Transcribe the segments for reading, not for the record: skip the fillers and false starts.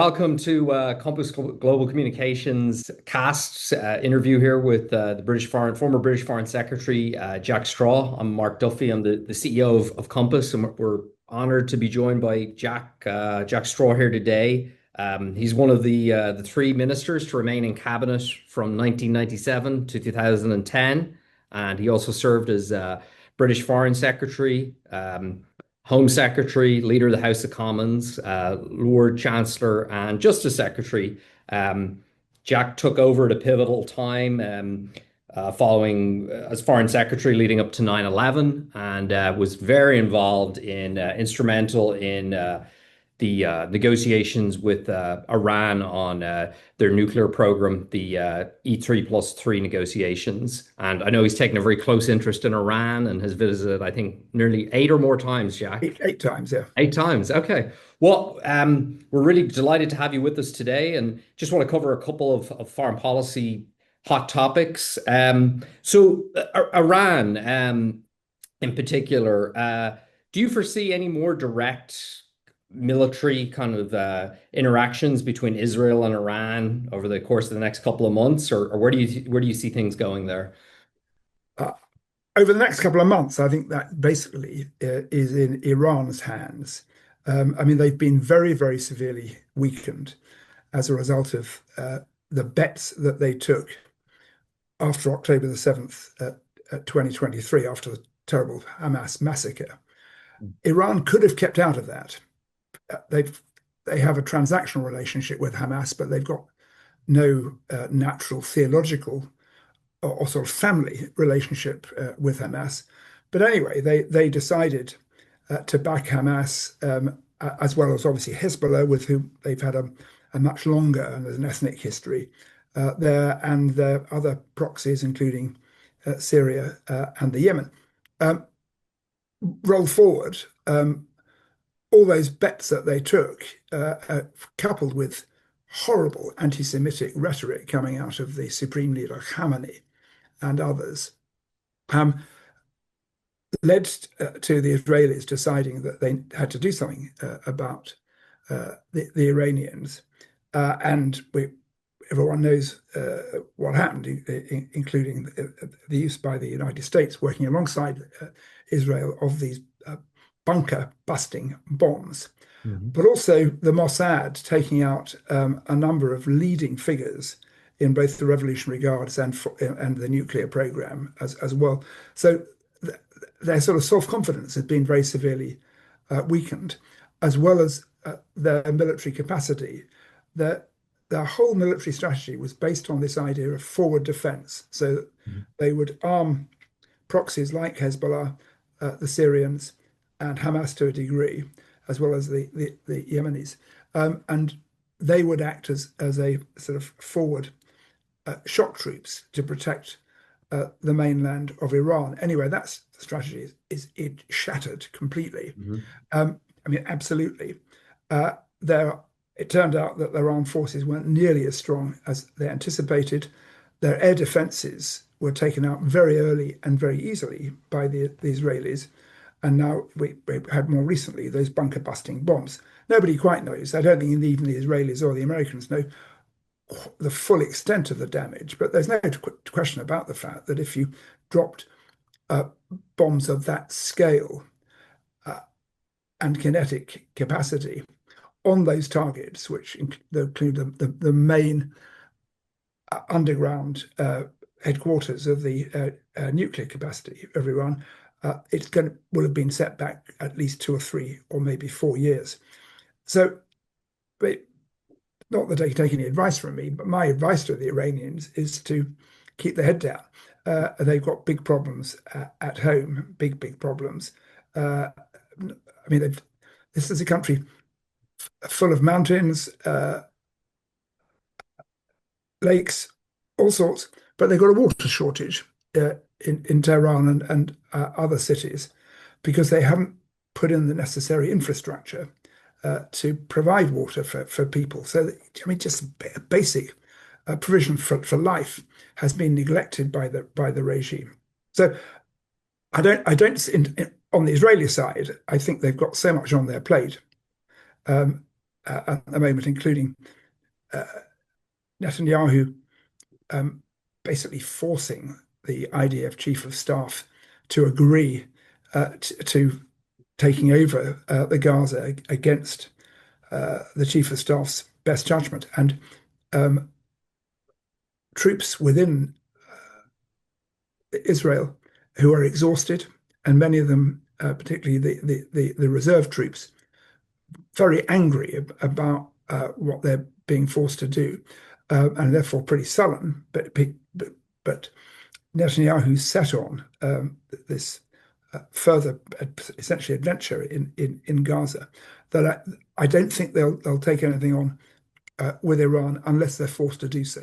Welcome to Compass Global Communications cast interview here with former British Foreign Secretary Jack Straw. I'm Mark Duffy. I'm the CEO of Compass, and we're honored to be joined by Jack Straw here today. He's one of the three ministers to remain in cabinet from 1997 to 2010, and he also served as British Foreign Secretary. Home Secretary, Leader of the House of Commons, Lord Chancellor, and Justice Secretary. Jack took over at a pivotal time following as Foreign Secretary leading up to 9/11 and was very involved instrumental in the negotiations with Iran on their nuclear program, the E3+3 negotiations. And I know he's taken a very close interest in Iran and has visited, I think, nearly eight or more times, Jack. Eight times, yeah. Eight times. Okay. Well, we're really delighted to have you with us today and just want to cover a couple of foreign policy hot topics. Iran, in particular, do you foresee any more direct military kind of interactions between Israel and Iran over the course of the next couple of months, or where do you see things going there? Uh, Over the next couple of months, I think that basically is in Iran's hands. I mean, they've been very, very severely weakened as a result of the bets that they took after October the 7th, 2023, after the terrible Hamas massacre. Iran could have kept out of that. They have a transactional relationship with Hamas, but they've got no natural theological or sort of family relationship with Hamas. But anyway, they decided to back Hamas, as well as obviously Hezbollah, with whom they've had a much longer and there's an ethnic history there, and their other proxies, including Syria and the Yemen. Roll forward, all those bets that they took, coupled with horrible anti-Semitic rhetoric coming out of the Supreme Leader Khamenei and others, led to the Israelis deciding that they had to do something about the Iranians. Everyone knows what happened, including the use by the United States, working alongside Israel, of these bunker busting bombs. But also the Mossad taking out a number of leading figures in both the Revolutionary Guards and the nuclear program as well. So their sort of self-confidence has been very severely weakened, as well as their military capacity. Their whole military strategy was based on this idea of forward defense. So they would arm proxies like Hezbollah, the Syrians, and Hamas to a degree, as well as the Yemenis. And they would act as a sort of forward shock troops to protect the mainland of Iran. Anyway, that's the strategy it shattered completely. I mean, absolutely. It turned out that their armed forces weren't nearly as strong as they anticipated. Their air defenses were taken out very early and very easily by the Israelis. And now we had more recently those bunker busting bombs. Nobody quite knows. I don't think even the Israelis or the Americans know the full extent of the damage. But there's no question about the fact that if you dropped bombs of that scale and kinetic capacity on those targets, which include the main underground headquarters of the nuclear capacity of Iran, will have been set back at least 2 or 3 or maybe 4 years. So, not that they take any advice from me, but my advice to the Iranians is to keep their head down. They've got big problems at home, big problems. I mean, this is a country full of mountains, lakes, all sorts, but they've got a water shortage in Tehran and other cities because they haven't put in the necessary infrastructure to provide water for people. So, I mean, just a basic provision for life has been neglected by the regime. So, I don't on the Israeli side, I think they've got so much on their plate. at the moment, including uh, Netanyahu um, basically forcing the IDF chief of staff to agree to taking over the Gaza against the chief of staff's best judgment. And um, troops within Israel who are exhausted, and many of them, particularly the reserve troops, very angry about what they're being forced to do, and therefore pretty sullen. But Netanyahu set on this further, essentially, adventure in Gaza that I don't think they'll take anything on with Iran unless they're forced to do so.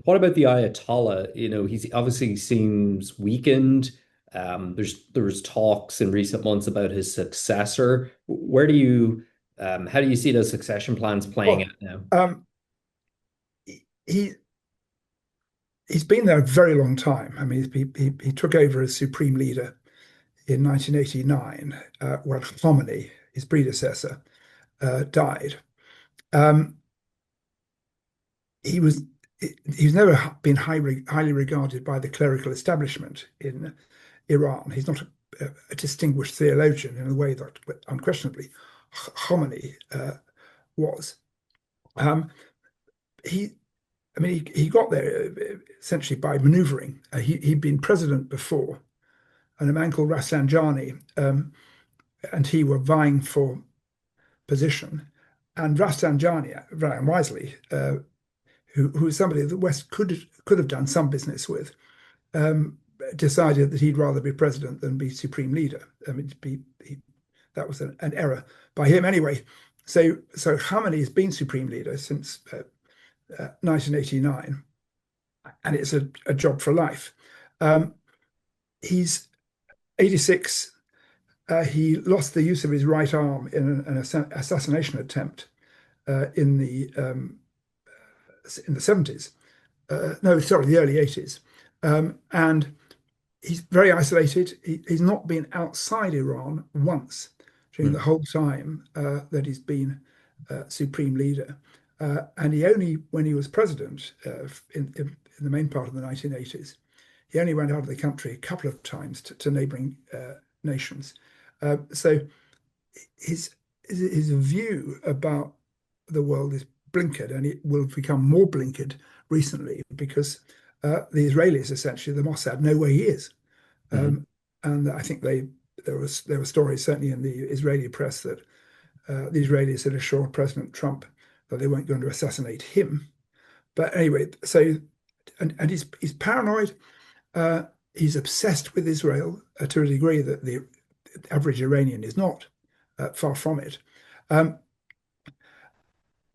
What about the Ayatollah? He's obviously seems weakened. There was talks in recent months about his successor. How do you see those succession plans playing Well, out now? he he's been there a very long time. I mean, he took over as supreme leader in 1989 when Khomeini, his predecessor, died. Um, he was he's never been highly regarded by the clerical establishment in Iran. He's not a distinguished theologian in a way that unquestionably Khomeini was. Um, he, I mean, he got there essentially by maneuvering. He'd been president before, and a man called Rafsanjani and he were vying for position. And Rafsanjani, very unwisely, who was somebody that the West could have done some business with, um, decided that he'd rather be president than be supreme leader. I mean, that was an error by him anyway. So Khamenei has been supreme leader since 1989, and it's a job for life. Um, he's 86. He lost the use of his right arm in an assassination attempt in the 70s. No, sorry, the early 80s. And he's very isolated. He's not been outside Iran once during the Hmm. whole time that he's been supreme leader. And he only, when he was president in the main part of the 1980s, he only went out of the country a couple of times to neighboring nations. So his his view about the world is blinkered, and it will become more blinkered recently because the Israelis, essentially, the Mossad, know where he is. Hmm. Um, and I think there were stories certainly in the Israeli press that the Israelis had assured President Trump that they weren't going to assassinate him. But anyway, so and he's paranoid. Uh, he's obsessed with Israel to a degree that the average Iranian is not. Far from it. Um,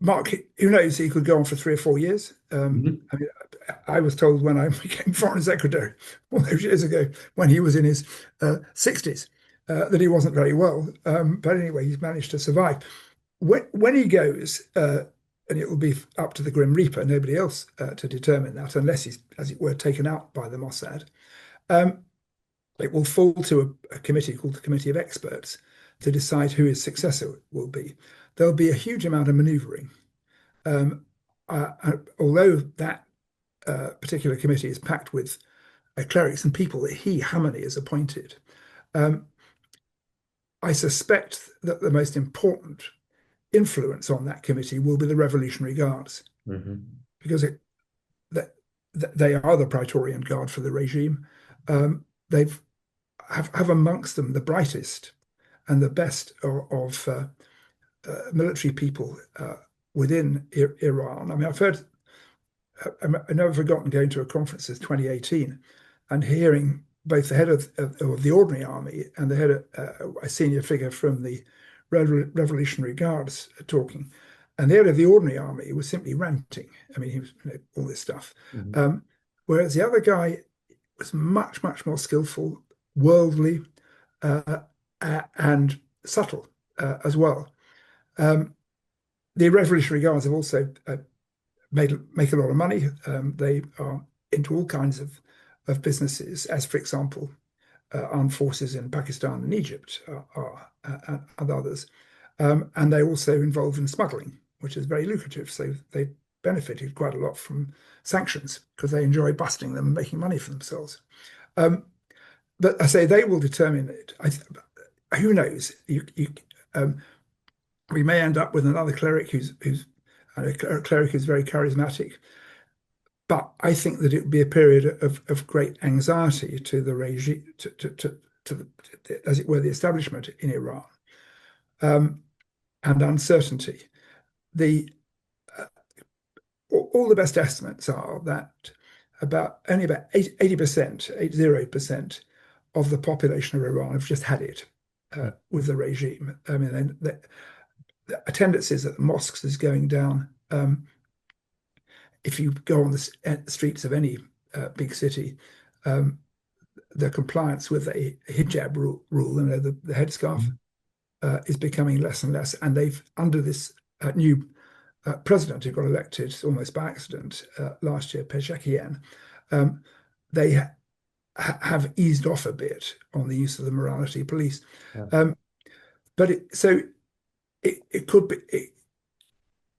Mark, who knows? He could go on for 3 or 4 years. Hmm. I mean, I was told when I became foreign secretary all those years ago, when he was in his 60s, that he wasn't very well. But anyway, he's managed to survive. When he goes, and it will be up to the Grim Reaper, nobody else to determine that, unless he's, as it were, taken out by the Mossad. Um, it will fall to a committee called the Committee of Experts to decide who his successor will be. There'll be a huge amount of maneuvering. Um, Although that particular committee is packed with clerics and people that Khamenei, has appointed, um, I suspect that the most important influence on that committee will be the Revolutionary Guards, Hmm. because that, they are the Praetorian Guard for the regime. They've have amongst them the brightest and the best of military people within Iran. I mean, I've never forgotten going to a conference in 2018 and hearing both the head of the ordinary army and the head of a senior figure from the Revolutionary Guards talking. And the head of the ordinary army was simply ranting. I mean, he was all this stuff. Hmm. Um, Whereas the other guy was much, much more skillful, worldly, uh, and subtle as well. Um, the Revolutionary Guards have also make a lot of money. They are into all kinds of businesses, as for example, armed forces in Pakistan and Egypt are, and others. And they're also involved in smuggling, which is very lucrative. So they benefited quite a lot from sanctions because they enjoy busting them and making money for themselves. Um, but I say they will determine it. Who knows? Um, we may end up with another cleric who's a cleric who's very charismatic. But I think that it would be a period of great anxiety to the regime, as it were, the establishment in Iran, um, and uncertainty. The all the best estimates are that only about 80%, 80% of the population of Iran have just had it with the regime. I mean, the attendances at the mosques is going down. If you go on the streets of any big city, um, the compliance with a hijab rule, the headscarf, is becoming less and less. And they've, under this new president who got elected almost by accident last year, Pezeshkian, they have eased off a bit on the use of the morality police. Yeah. But it could be,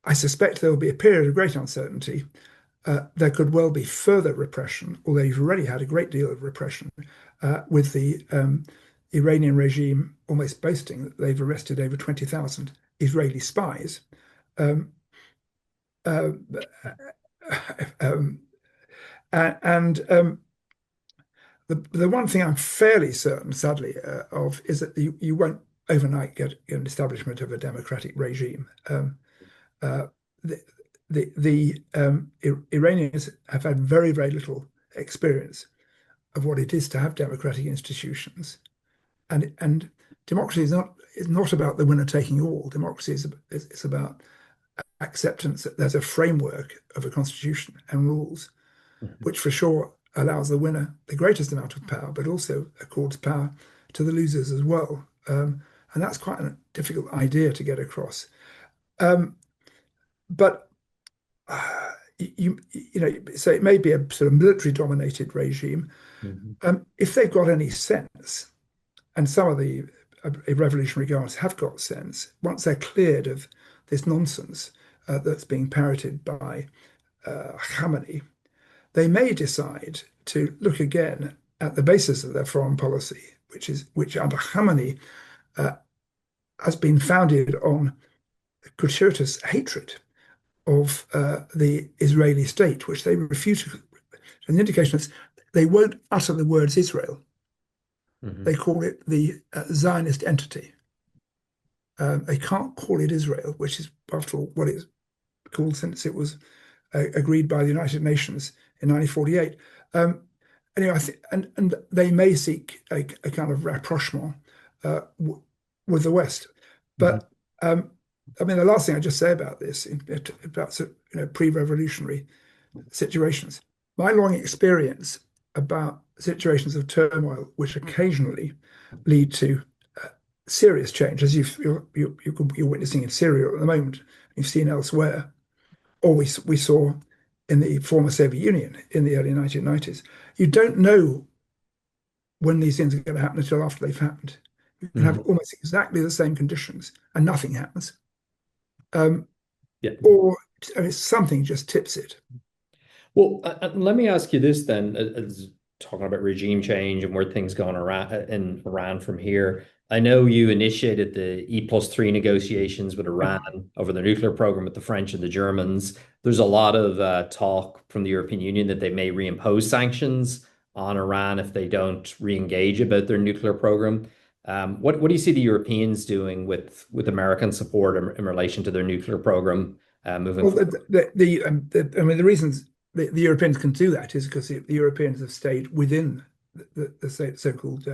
I suspect there will be a period of great uncertainty. There could well be further repression, although you've already had a great deal of repression with the Iranian regime almost boasting that they've arrested over 20,000 Israeli spies. Um, uh, um, and the one thing I'm fairly certain, sadly, of is that you won't overnight get an establishment of a democratic regime. Uh, the Iranians have had very, very little experience of what it is to have democratic institutions, and democracy is not about the winner taking all. Democracy is about acceptance that there's a framework of a constitution and rules, Mhm. which for sure allows the winner the greatest amount of power, but also accords power to the losers as well. And that's quite a difficult idea to get across. Um, but you know, so it may be a sort of military dominated regime. Mhm. If they've got any sense, and some of the revolutionary guards have got sense, once they're cleared of this nonsense that's being parroted by Khamenei, they may decide to look again at the basis of their foreign policy, which under Khamenei uh, has been founded on gratuitous hatred of the Israeli state, which they refute. And the indication is they won't utter the words Israel. They Mhm. call it the Zionist entity. They can't call it Israel, which is, after all, what it's called since it was agreed by the United Nations in 1948. Anyway, I think, and they may seek a kind of rapprochement with the West. Mhm. But I mean, the last thing I just say about this, about pre-revolutionary situations, my long experience about situations of turmoil, which occasionally lead to serious change, as you're witnessing in Syria at the moment, you've seen elsewhere, or we saw in the former Soviet Union in the early 1990s. You don't know when these things are going to happen until after they've happened. You can have Mhm. almost exactly the same conditions and nothing happens. Um, Yeah. or I mean, something just tips it. Well, let me ask you this then, as talking about regime change and where things going around in Iran from here. I know you initiated the E+3 negotiations with Iran over the nuclear program with the French and the Germans. There's a lot of talk from the European Union that they may reimpose sanctions on Iran if they don't re-engage about their nuclear program. What do you see the Europeans doing with American support in relation to their nuclear program moving Well, forward? I mean, the reasons the Europeans can do that is because the Europeans have stayed within the so-called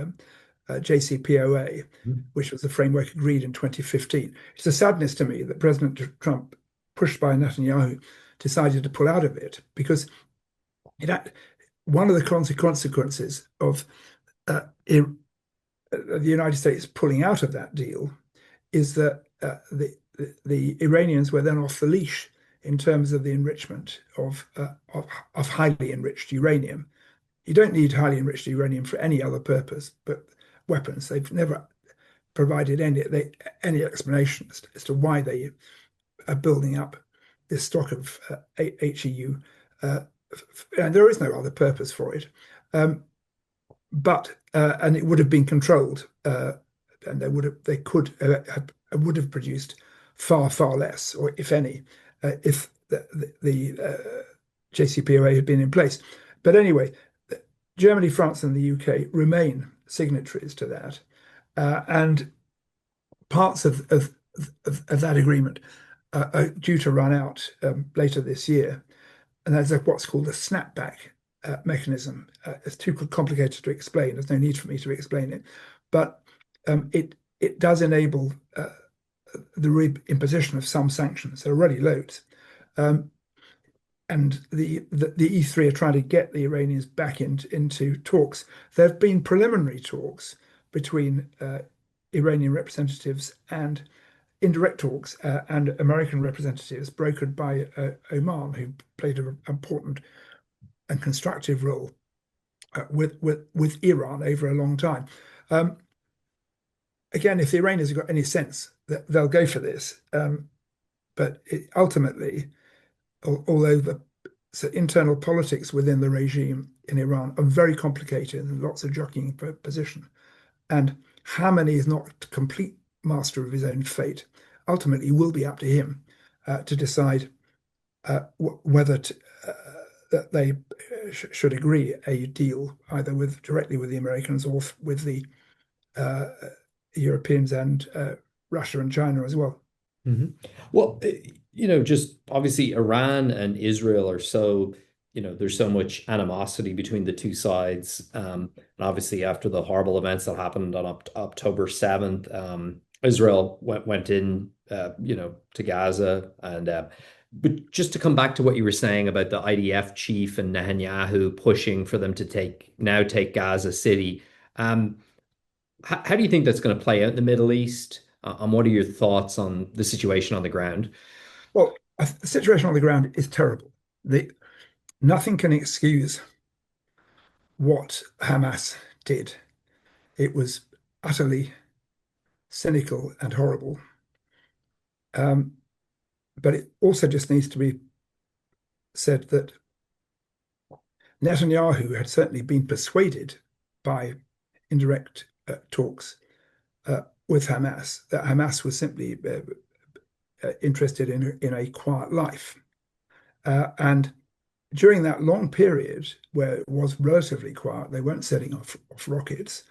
JCPOA, which was the framework agreed in 2015. It's a sadness to me that President Trump, pushed by Netanyahu, decided to pull out of it because it one of the consequences of uh, the United States pulling out of that deal is that the Iranians were then off the leash in terms of the enrichment of highly enriched uranium. You don't need highly enriched uranium for any other purpose but weapons. They've never provided any explanation as to why they are building up this stock of HEU, and there is no other purpose for it. But and it would have been controlled, and they would have produced far less, or if any, if the JCPOA had been in place. But anyway, Germany, France, and the UK remain signatories to that, and parts of that agreement are due to run out later this year, and there's what's called a snapback mechanism. It's too complicated to explain. There's no need for me to explain it, but it does enable the reimposition of some sanctions. There are already loads, and the E3 are trying to get the Iranians back into talks. There have been preliminary talks between Iranian representatives and indirect talks and American representatives brokered by Oman, who played an important and constructive role with Iran over a long time. Again, if the Iranians have got any sense, that they'll go for this. But ultimately, although the internal politics within the regime in Iran are very complicated and lots of jockeying for position, and Khamenei is not complete master of his own fate, ultimately will be up to him to decide whether that they should agree a deal either directly with the Americans or with the Europeans and Russia and China as well. Hmm. Well, just obviously Iran and Israel are so, there's so much animosity between the two sides. And obviously, after the horrible events that happened on October 7th, Israel went in, to Gaza. But just to come back to what you were saying about the IDF chief and Netanyahu pushing for them to take Gaza City. How do you think that's going to play out in the Middle East? And what are your thoughts on the situation on the ground? Well, the situation on the ground is terrible. Nothing can excuse what Hamas did. It was utterly cynical and horrible. But it also just needs to be said that Netanyahu had certainly been persuaded by indirect talks with Hamas that Hamas was simply interested in a quiet life. And during that long period where it was relatively quiet, they weren't setting off rockets.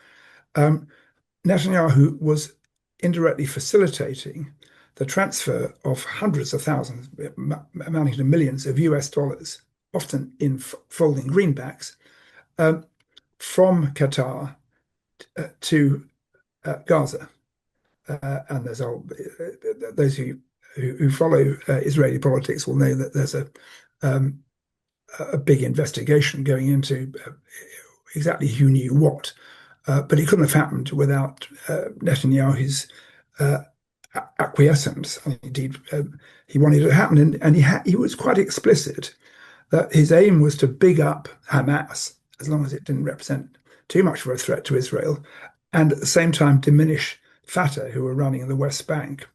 Netanyahu was indirectly facilitating the transfer of hundreds of thousands, amounting to millions of US dollars, often in folding greenbacks, from Qatar to Gaza. And there's those who follow Israeli politics will know that there's a big investigation going into exactly who knew what. But it couldn't have happened without Netanyahu's acquiescence. Indeed, he wanted it to happen, and he was quite explicit that his aim was to big up Hamas as long as it didn't represent too much of a threat to Israel, and at the same time diminish Fatah, who were running the West Bank,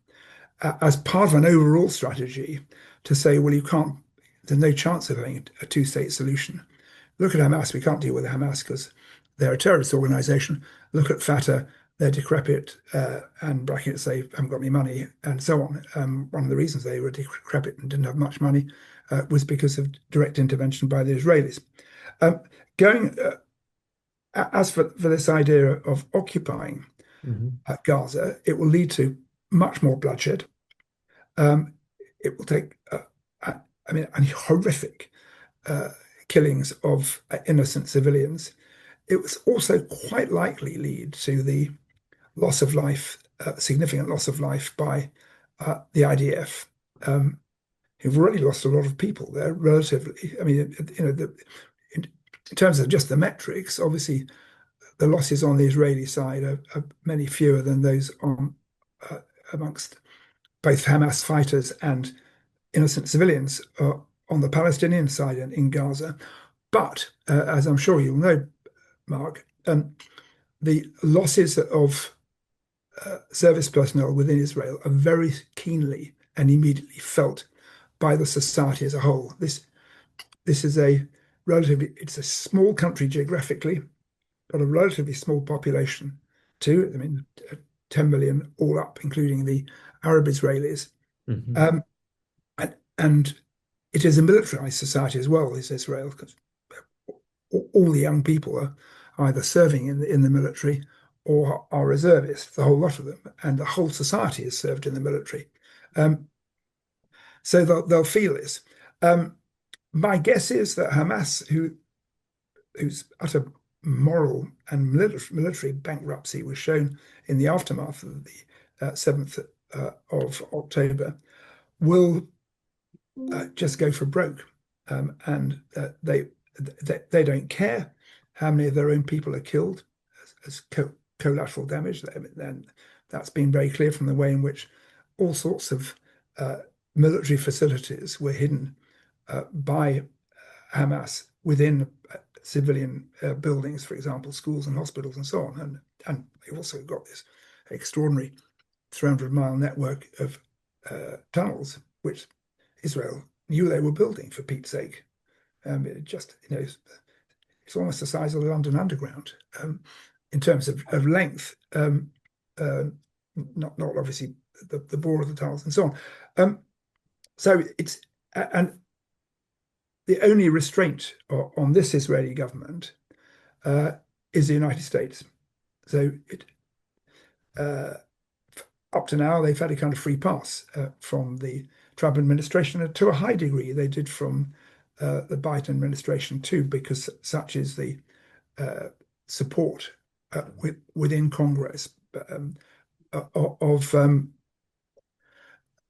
as part of an overall strategy to say, well, there's no chance of having a two-state solution. Look at Hamas, we can't deal with Hamas because they're a terrorist organization. Look at Fatah, they're decrepit, and brackets, they haven't got any money, and so on. One of the reasons they were decrepit and didn't have much money was because of direct intervention by the Israelis. As for this idea of occupying Gaza, it will lead to much more bloodshed. It will take, horrific killings of innocent civilians. It was also quite likely lead to the loss of life, significant loss of life by the IDF, who've already lost a lot of people there relatively. In terms of just the metrics, obviously the losses on the Israeli side are many fewer than those amongst both Hamas fighters and innocent civilians on the Palestinian side in Gaza. But as I'm sure you'll know, Mark, the losses of service personnel within Israel are very keenly and immediately felt by the society as a whole. This is a relatively it's a small country geographically, but a relatively small population too. I mean, 10 million all up, including the Arab Israelis. Hmm. Um, and it is a militarized society as well, is Israel, because all the young people are either serving in the military or are reservists, the whole lot of them, and the whole society is served in the military. Um, so they'll feel this. Um, my guess is that Hamas, whose utter moral and military bankruptcy was shown in the aftermath of the 7th of October, will just go for broke. And they don't care how many of their own people are killed as collateral damage. Then that's been very clear from the way in which all sorts of military facilities were hidden by Hamas within civilian buildings, for example, schools and hospitals and so on. And they've also got this extraordinary 300-mile network of tunnels, which Israel knew they were building, for Pete's sake. It just, it's almost the size of the London Underground in terms of length, uh, not obviously the bore of the tunnels and so on. So it's and the only restraint on this Israeli government is the United States. So uh, up to now, they've had a kind of free pass from the Trump administration, and to a high degree, they did from the Biden administration too, because such is the support within Congress of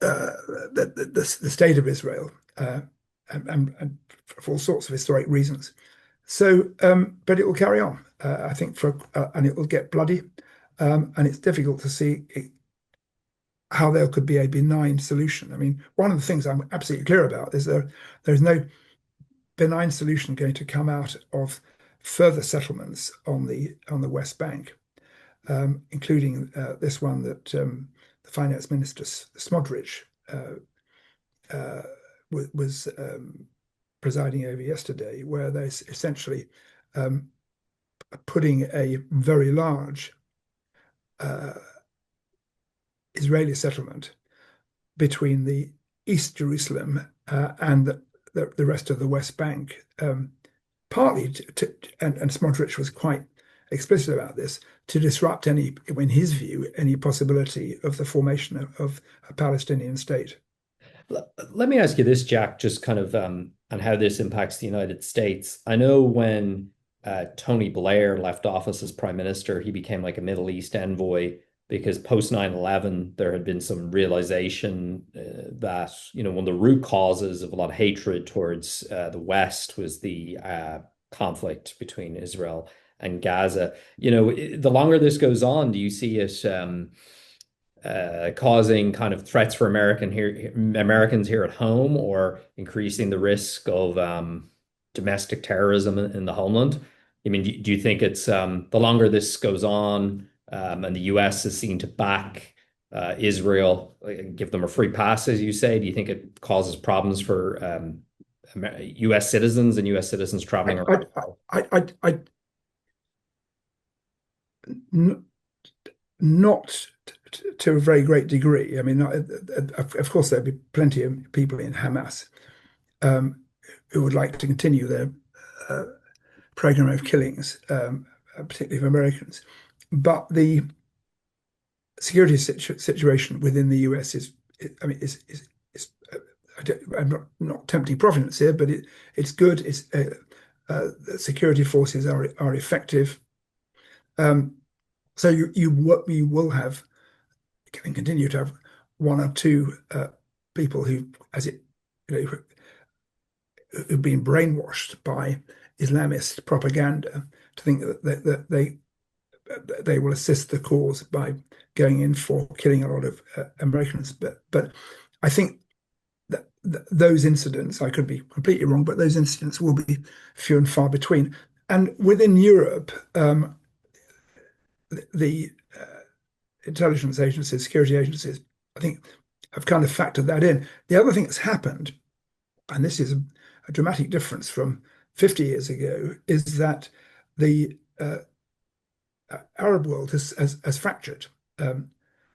the state of Israel, and for all sorts of historic reasons. So, but it will carry on, I think, and it will get bloody, and it's difficult to see how there could be a benign solution. I mean, one of the things I'm absolutely clear about is there's no benign solution going to come out of further settlements on the West Bank, including this one that the Finance Minister Smodrich was presiding over yesterday, where they're essentially putting a very large Israeli settlement between the East Jerusalem and the rest of the West Bank, partly and Smotrich was quite explicit about this, to disrupt any, in his view, any possibility of the formation of a Palestinian state. Let me ask you this, Jack, just kind of on how this impacts the United States. I know when Tony Blair left office as prime minister, he became like a Middle East envoy because post 9/11, there had been some realization that, one of the root causes of a lot of hatred towards the West was the conflict between Israel and Gaza. The longer this goes on, do you see it causing kind of threats for Americans here at home, or increasing the risk of domestic terrorism in the homeland? I mean, do you think it's the longer this goes on, and the US is seen to back Israel, give them a free pass, as you say, do you think it causes problems for US citizens and US citizens traveling around? N- Not to a very great degree. I mean, of course, there'd be plenty of people in Hamas um, who would like to continue their uh, program of killings, particularly of Americans. But the security situation within the US I mean, I'm not tempting providence here, but it's good. The security forces are effective. Um, so you will have and continue to have one or two people who, who've been brainwashed by Islamist propaganda to think that they will assist the cause by going in for killing a lot of Americans. But I think that those incidents, I could be completely wrong, but those incidents will be few and far between. And within Europe, the intelligence agencies, security agencies, I think, have kind of factored that in. The other thing that's happened, and this is a dramatic difference from 50 years ago, is that the Arab world has fractured.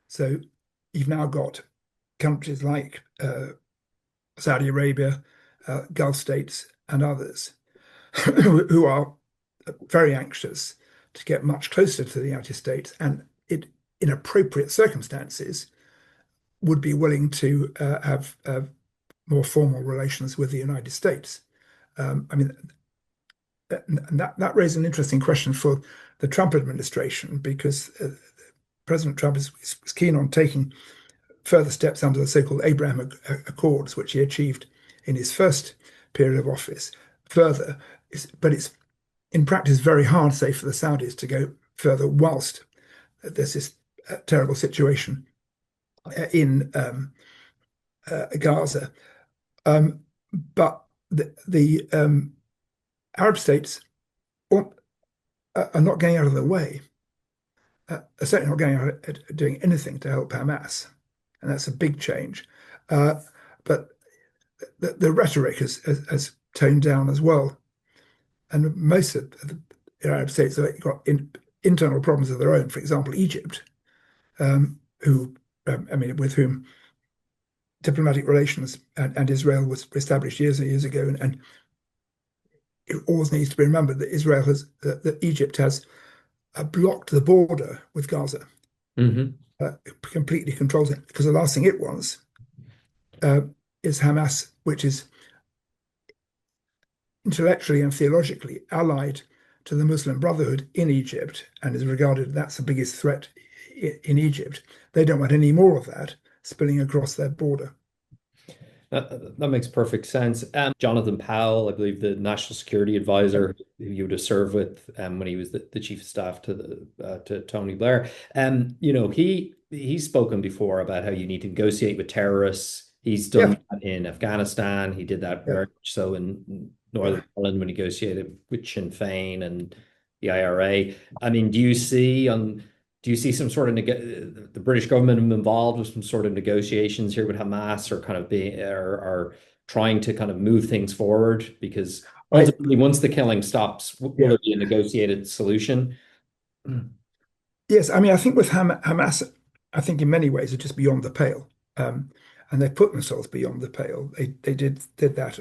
So you've now got countries like Saudi Arabia, Gulf states, and others who are very anxious to get much closer to the United States and in appropriate circumstances would be willing to have more formal relations with the United States. I mean, that raised an interesting question for the Trump administration because President Trump is keen on taking further steps under the so-called Abraham Accords, which he achieved in his first period of office. Further, but it's in practice very hard, say, for the Saudis to go further whilst there's this terrible situation in Gaza. But the Arab states are not going out of their way, are certainly not going out doing anything to help Hamas. And that's a big change. But the rhetoric has toned down as well. And most of the Arab states have got internal problems of their own. For example, Egypt, who, I mean, with whom diplomatic relations and Israel was established years and years ago. And it always needs to be remembered that that Egypt has blocked the border with Gaza, completely controls it, because the last thing it wants is Hamas, which is intellectually and theologically allied to the Muslim Brotherhood in Egypt and is regarded that's the biggest threat in Egypt. They don't want any more of that spilling across their border. That makes perfect sense. Jonathan Powell, I believe the national security advisor who you would have served with when he was the chief of staff to Tony Blair. He's spoken before about how you need to negotiate with terrorists. He's done that in Afghanistan. He did that very much so in Northern Ireland when he negotiated with Sinn Féin and the IRA. I mean, do you see some sort of the British government involved with some sort of negotiations here with Hamas, or kind of or trying to kind of move things forward? Because ultimately, once the killing stops, will there be a negotiated solution? Yes, I mean, I think with Hamas, I think in many ways are just beyond the pale, and they put themselves beyond the pale. They did that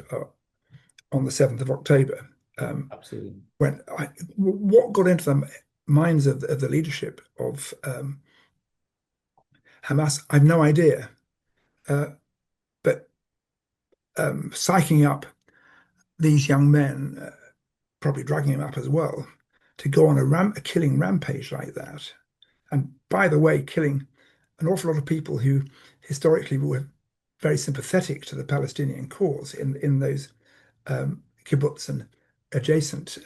on the 7th of October. Absolutely. What got into the minds of the leadership of Hamas, I've no idea. But psyching up these young men, probably dragging them up as well, to go on a killing rampage like that. And by the way, killing an awful lot of people who historically were very sympathetic to the Palestinian cause in those kibbutz and adjacent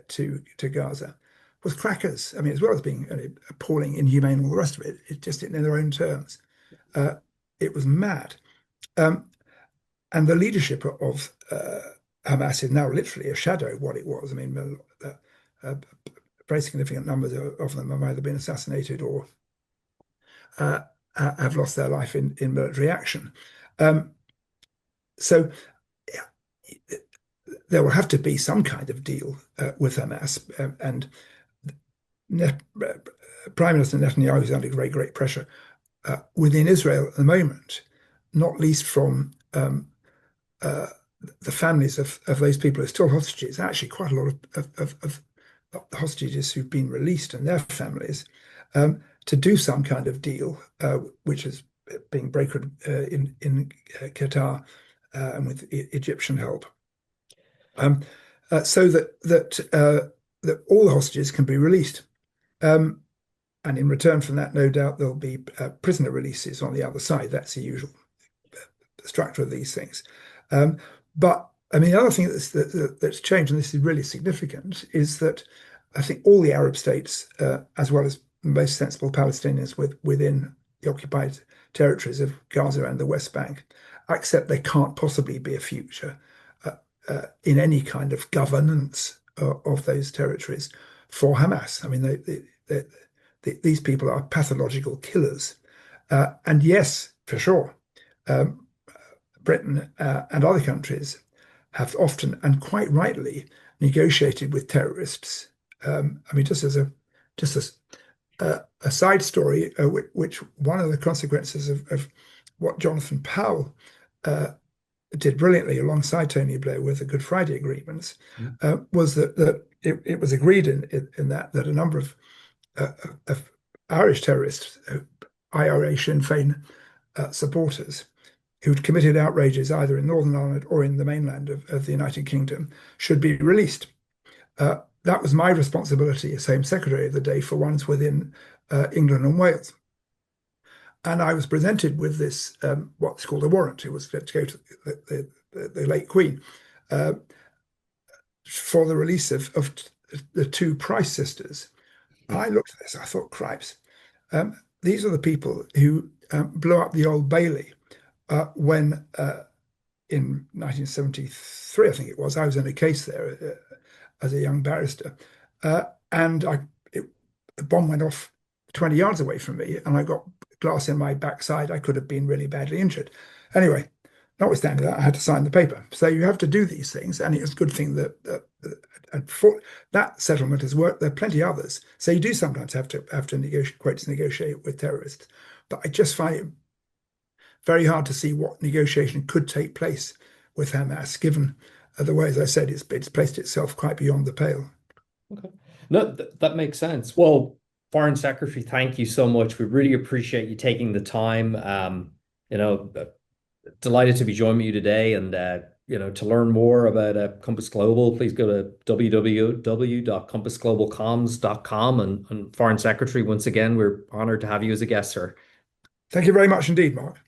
to Gaza, was crackers. I mean, as well as being appalling, inhumane, all the rest of it, it just in their own terms. It was mad. And the leadership of Hamas is now literally a shadow of what it was. I mean, very significant numbers of them have either been assassinated or have lost their life in military action. So there will have to be some kind of deal with Hamas, and Prime Minister Netanyahu is under very great pressure within Israel at the moment, not least from the families of those people who are still hostages. Actually, quite a lot of the hostages who've been released and their families, to do some kind of deal, which is being brokered in Qatar and with Egyptian help, so that all the hostages can be released. And in return from that, no doubt there'll be prisoner releases on the other side. That's the usual structure of these things. But I mean, the other thing that's changed, and this is really significant, is that I think all the Arab states, as well as most sensible Palestinians within the occupied territories of Gaza and the West Bank, accept there can't possibly be a future in any kind of governance of those territories for Hamas. I mean, the these people are pathological killers. And yes, for sure, um, Britain and other countries have often and quite rightly negotiated with terrorists. I mean, just as a side story, which one of the consequences of what Jonathan Powell did brilliantly alongside Tony Blair with the Good Friday agreements was that it was agreed in that a number of Irish terrorists, IRA Sinn Féin supporters, who'd committed outrages either in Northern Ireland or in the mainland of the United Kingdom should be released. That was my responsibility as Home Secretary of the day for ones within England and Wales. And I was presented with this, what's called a warrant. It was to go to the late Queen for the release of the two Price sisters. I looked at this, I thought, cripes, these are the people who blew up the Old Bailey when in 1973, I think it was, I was in a case there as a young barrister. And the bomb went off 20 yards away from me, and I got glass in my backside. I could have been really badly injured. Anyway, notwithstanding that, I had to sign the paper. So you have to do these things, and it's a good thing that and for that settlement has worked. There are plenty of others. So you do sometimes have to negotiate with terrorists. But I just find it very hard to see what negotiation could take place with Hamas, given the way, as I said, it's placed itself quite beyond the pale. Okay. No, that makes sense. Well, Foreign Secretary, thank you so much. We really appreciate you taking the time. Delighted to be joining you today, and to learn more about Compass Global, please go to www.compassglobalcomms.com. And Foreign Secretary, once again, we're honored to have you as a guest, sir. Thank you very much indeed, Mark.